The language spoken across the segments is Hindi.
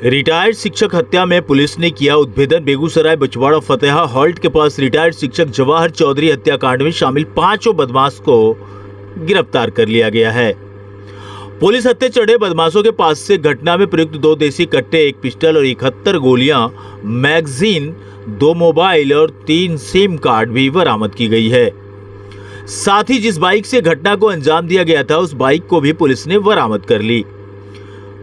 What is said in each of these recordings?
रिटायर्ड शिक्षक हत्या में पुलिस ने किया उद्भेदन। बेगूसराय बछवाड़ा फतेहा हॉल्ट के पास रिटायर्ड शिक्षक जवाहर चौधरी हत्याकांड में शामिल 5 बदमाश को गिरफ्तार कर लिया गया है। पुलिस हत्या चढ़े बदमाशों के पास से घटना में प्रयुक्त 2 देसी कट्टे, 1 पिस्टल और 71 गोलियां, मैगजीन, 2 मोबाइल और 3 सिम कार्ड भी बरामद की गई है। साथ ही जिस बाइक से घटना को अंजाम दिया गया था उस बाइक को भी पुलिस ने बरामद कर ली।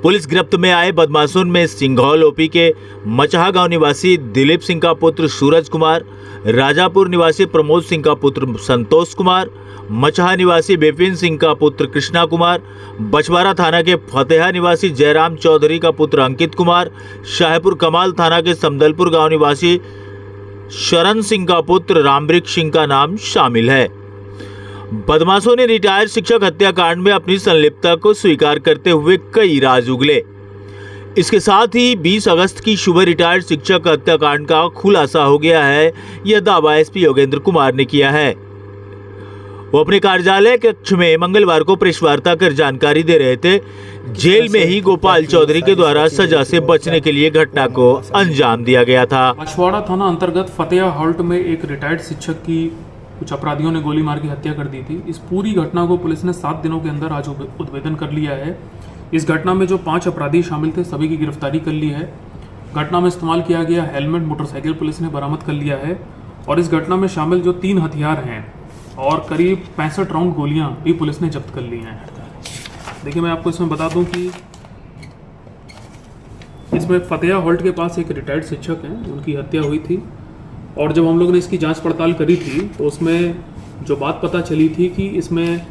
पुलिस गिरफ्त में आए बदमाशों में सिंघौल ओपी के मचहा गांव निवासी दिलीप सिंह का पुत्र सूरज कुमार, राजापुर निवासी प्रमोद सिंह का पुत्र संतोष कुमार, मचहा निवासी विपिन सिंह का पुत्र कृष्णा कुमार, बछवाड़ा थाना के फतेहा निवासी जयराम चौधरी का पुत्र अंकित कुमार, शाहपुर कमाल थाना के समदलपुर गांव निवासी शरण सिंह का पुत्र रामवृक्ष सिंह का नाम शामिल है। बदमाशों ने रिटायर्ड शिक्षक हत्याकांड में अपनी संलिप्तता को स्वीकार करते हुए कई राज उगले। इसके साथ ही 20 अगस्त की सुबह रिटायर्ड शिक्षक हत्याकांड का खुलासा हो गया है। यह दावा एसपी योगेंद्र कुमार ने किया है। वो अपने कार्यालय कक्ष में मंगलवार को प्रेस वार्ता कर जानकारी दे रहे थे। जेल में ही गोपाल चौधरी के द्वारा सजा से बचने के लिए घटना को अंजाम दिया गया था। बछवाड़ा थाना अंतर्गत फतेहा हॉल्ट में एक रिटायर्ड शिक्षक की कुछ अपराधियों ने गोली मार के हत्या कर दी थी। इस पूरी घटना को पुलिस ने 7 दिनों के अंदर आज उद्भेदन कर लिया है। इस घटना में जो 5 अपराधी शामिल थे सभी की गिरफ्तारी कर ली है। घटना में इस्तेमाल किया गया हेलमेट, मोटरसाइकिल पुलिस ने बरामद कर लिया है और इस घटना में शामिल जो 3 हथियार हैं और करीब 65 राउंड गोलियां भी पुलिस ने जब्त कर ली हैं। देखिए, मैं आपको इसमें बता दूं कि इसमें फतेहा हॉल्ट के पास एक रिटायर्ड शिक्षक हैं, उनकी हत्या हुई थी और जब हम लोगों ने इसकी जांच पड़ताल करी थी तो उसमें जो बात पता चली थी कि इसमें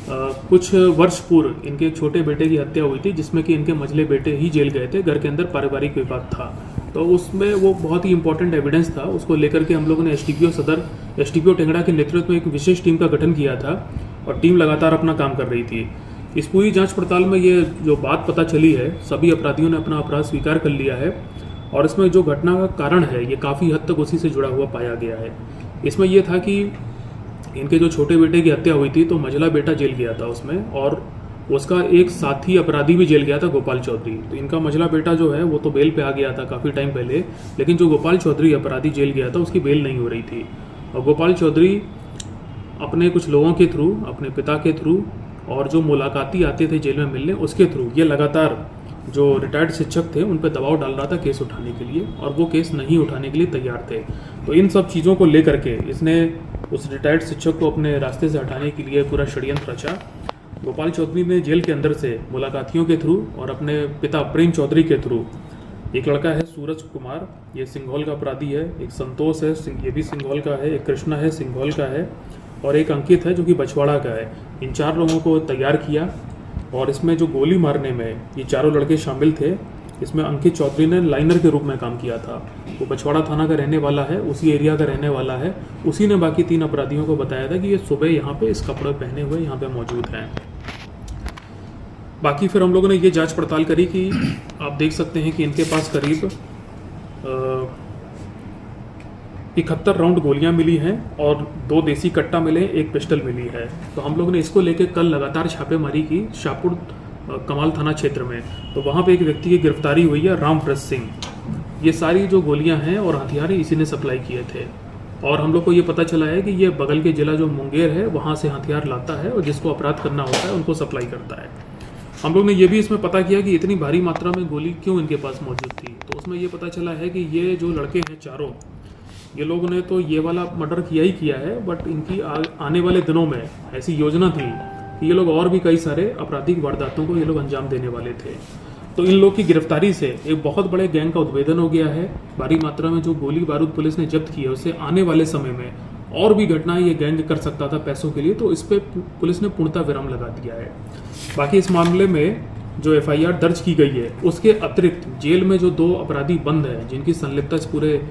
कुछ वर्ष पूर्व इनके एक छोटे बेटे की हत्या हुई थी, जिसमें कि इनके मझले बेटे ही जेल गए थे। घर के अंदर पारिवारिक विवाद था, तो उसमें वो बहुत ही इंपॉर्टेंट एविडेंस था। उसको लेकर के हम लोगों ने एसडीपीओ टेंगड़ा के नेतृत्व में एक विशेष टीम का गठन किया था और टीम लगातार अपना काम कर रही थी। इस पूरी जाँच पड़ताल में ये जो बात पता चली है, सभी अपराधियों ने अपना अपराध स्वीकार कर लिया है और इसमें जो घटना का कारण है ये काफ़ी हद तक उसी से जुड़ा हुआ पाया गया है। इसमें यह था कि इनके जो छोटे बेटे की हत्या हुई थी तो मझला बेटा जेल गया था उसमें, और उसका एक साथी अपराधी भी जेल गया था, गोपाल चौधरी। तो इनका मझला बेटा जो है वो तो बेल पे आ गया था काफ़ी टाइम पहले, लेकिन जो गोपाल चौधरी अपराधी जेल गया था उसकी बेल नहीं हो रही थी। और गोपाल चौधरी अपने कुछ लोगों के थ्रू, अपने पिता के थ्रू और जो मुलाकाती आते थे जेल में मिलने, उसके थ्रू ये लगातार जो रिटायर्ड शिक्षक थे उन पर दबाव डाल रहा था केस उठाने के लिए, और वो केस नहीं उठाने के लिए तैयार थे। तो इन सब चीज़ों को लेकर के इसने उस रिटायर्ड शिक्षक को अपने रास्ते से हटाने के लिए पूरा षड्यंत्र रचा। गोपाल चौधरी ने जेल के अंदर से मुलाकातियों के थ्रू और अपने पिता प्रेम चौधरी के थ्रू, एक लड़का है सूरज कुमार, ये सिंघौल का अपराधी है, एक संतोष है, ये भी सिंघौल का है, एक कृष्णा है, सिंघौल का है, और एक अंकित है जो कि बछवाड़ा का है। इन 4 लोगों को तैयार किया और इसमें जो गोली मारने में ये चारों लड़के शामिल थे। इसमें अंकित चौधरी ने लाइनर के रूप में काम किया था। वो बछवाड़ा थाना का रहने वाला है, उसी एरिया का रहने वाला है। उसी ने बाकी 3 अपराधियों को बताया था कि ये सुबह यहाँ पे इस कपड़े पहने हुए यहाँ पे मौजूद हैं। बाकी फिर हम लोगों ने ये जांच पड़ताल करी कि आप देख सकते हैं कि इनके पास करीब 71 राउंड गोलियां मिली हैं और 2 देसी कट्टा मिले, 1 पिस्टल मिली है। तो हम लोगों ने इसको लेकर कल लगातार छापेमारी की शाहपुर कमाल थाना क्षेत्र में, तो वहाँ पे एक व्यक्ति की गिरफ्तारी हुई है, रामवृक्ष सिंह। ये सारी जो गोलियां हैं और हथियार इसी ने सप्लाई किए थे और हम लोग को ये पता चला है कि ये बगल के जिला जो मुंगेर है वहाँ से हथियार लाता है और जिसको अपराध करना होता है उनको सप्लाई करता है। हम लोग ने ये भी इसमें पता किया कि इतनी भारी मात्रा में गोली क्यों इनके पास मौजूद थी। तो उसमें ये पता चला है कि ये जो लड़के हैं चारों, ये लोगों ने तो ये वाला मर्डर किया ही किया है, बट इनकी आने वाले दिनों में ऐसी योजना थी कि ये लोग और भी कई सारे आपराधिक वारदातों को ये लोग अंजाम देने वाले थे। तो इन लोग की गिरफ्तारी से एक बहुत बड़े गैंग का उद्भेदन हो गया है। भारी मात्रा में जो गोली बारूद पुलिस ने जब्त किया उससे आने वाले समय में और भी घटनाएं ये गैंग कर सकता था पैसों के लिए, तो इस पर पुलिस ने पूर्णतः विराम लगा दिया है। बाकी इस मामले में जो FIR दर्ज की गई है उसके अतिरिक्त जेल में जो 2 अपराधी बंद हैं जिनकी संलिप्तता इस पूरे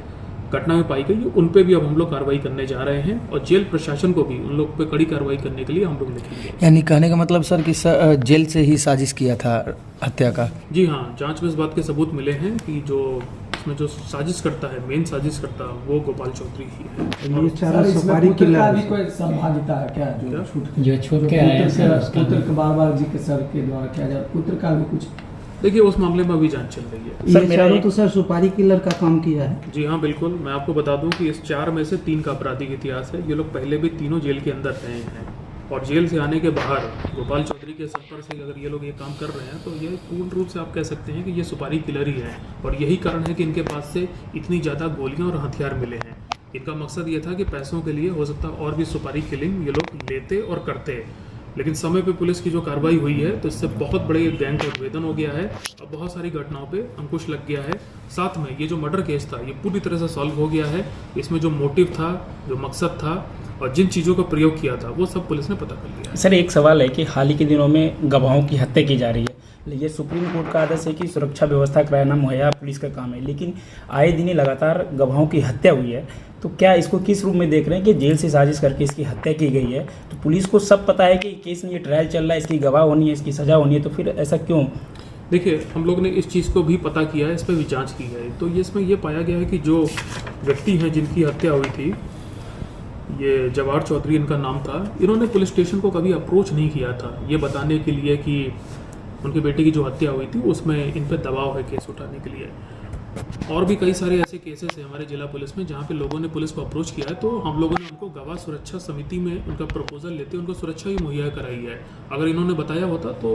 घटना में पाई गई, उन पे भी अब हम लोग कार्रवाई करने जा रहे हैं और जेल प्रशासन को भी उन लोग पे कड़ी कार्रवाई करने के लिए हम लोग लिखेंगे। यानी कहने का मतलब सर कि जेल से ही साजिश किया था हत्या का? जी हाँ, जांच में इस बात के सबूत मिले हैं कि जो इसमें जो साजिश करता है, मेन साजिश करता है वो गोपाल चौधरी ही है। ये चारों सुपारी की भी कोई संभाविता है क्या जो छूट के आए हैं? पुत्र के बाबा जी के सर के द्वारा किया जाए, पुत्र का भी कुछ देखिए उस मामले में अभी जांच चल रही है। सर चारों तो सर सुपारी किलर का काम किया है। जी हाँ बिल्कुल, मैं आपको बता दूं कि इस 4 में से 3 का आपराधिक इतिहास है। ये लोग पहले भी तीनों जेल के अंदर रहे हैं और जेल से आने के बाहर गोपाल चौधरी के संपर्क से अगर ये लोग ये काम कर रहे हैं तो ये पूर्ण रूप से आप कह सकते हैं कि ये सुपारी किलर ही है। और यही कारण है कि इनके पास से इतनी ज़्यादा गोलियां और हथियार मिले हैं। इनका मकसद ये था कि पैसों के लिए हो सकता और भी सुपारी किलिंग ये लोग लेते और करते, लेकिन समय पे पुलिस की जो कार्रवाई हुई है तो इससे बहुत बड़े गैंग का उद्भेदन हो गया है और बहुत सारी घटनाओं पे अंकुश लग गया है। साथ में ये जो मर्डर केस था ये पूरी तरह से सॉल्व हो गया है। इसमें जो मोटिव था, जो मकसद था और जिन चीज़ों का प्रयोग किया था वो सब पुलिस ने पता कर लिया है। सर एक सवाल है कि हाल ही के दिनों में गवाहों की हत्या की जा रही है। ये सुप्रीम कोर्ट का आदेश है कि सुरक्षा व्यवस्था कराना मुहैया पुलिस का काम है, लेकिन आए दिन ही लगातार गवाहों की हत्या हुई है। तो क्या इसको किस रूप में देख रहे हैं कि जेल से साजिश करके इसकी हत्या की गई है? तो पुलिस को सब पता है कि केस में ये ट्रायल चल रहा है, इसकी गवाह होनी है, इसकी सजा होनी है, तो फिर ऐसा क्यों? देखिए हम लोग ने इस चीज़ को भी पता किया है, इस पर भी जांच की गई तो ये इसमें ये पाया गया है कि जो व्यक्ति हैं जिनकी हत्या हुई थी, ये जवाहर चौधरी इनका नाम था, इन्होंने पुलिस स्टेशन को कभी अप्रोच नहीं किया था ये बताने के लिए कि उनके बेटे की जो हत्या हुई थी उसमें इन पर दबाव है केस उठाने के लिए। और भी कई सारे ऐसे केसेस हैं हमारे जिला पुलिस में जहाँ पे लोगों ने पुलिस को अप्रोच किया है तो हम लोगों ने उनको गवाह सुरक्षा समिति में उनका प्रपोजल लेते उनको सुरक्षा ही मुहैया कराई है। अगर इन्होंने बताया होता तो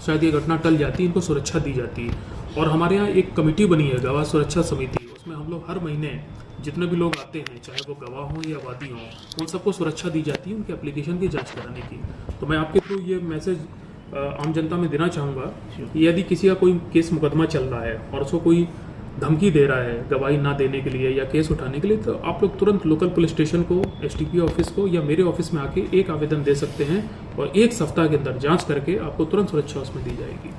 शायद ये घटना टल जाती, इनको सुरक्षा दी जाती। और हमारे यहाँ एक कमेटी बनी है गवाह सुरक्षा समिति, उसमें हम लोग हर महीने जितने भी लोग आते हैं चाहे वो गवाह हों या वादी हों उन सबको सुरक्षा दी जाती है उनके एप्लीकेशन की जाँच कराने की। तो मैं आपके थ्रू ये मैसेज आम जनता में देना चाहूँगा कि यदि किसी का कोई केस मुकदमा चल रहा है और उसको कोई धमकी दे रहा है गवाही ना देने के लिए या केस उठाने के लिए, तो आप लोग तुरंत लोकल पुलिस स्टेशन को, एसटीपी ऑफिस को या मेरे ऑफिस में आके एक आवेदन दे सकते हैं और 1 सप्ताह के अंदर जांच करके आपको तुरंत सुरक्षा उसमें दी जाएगी।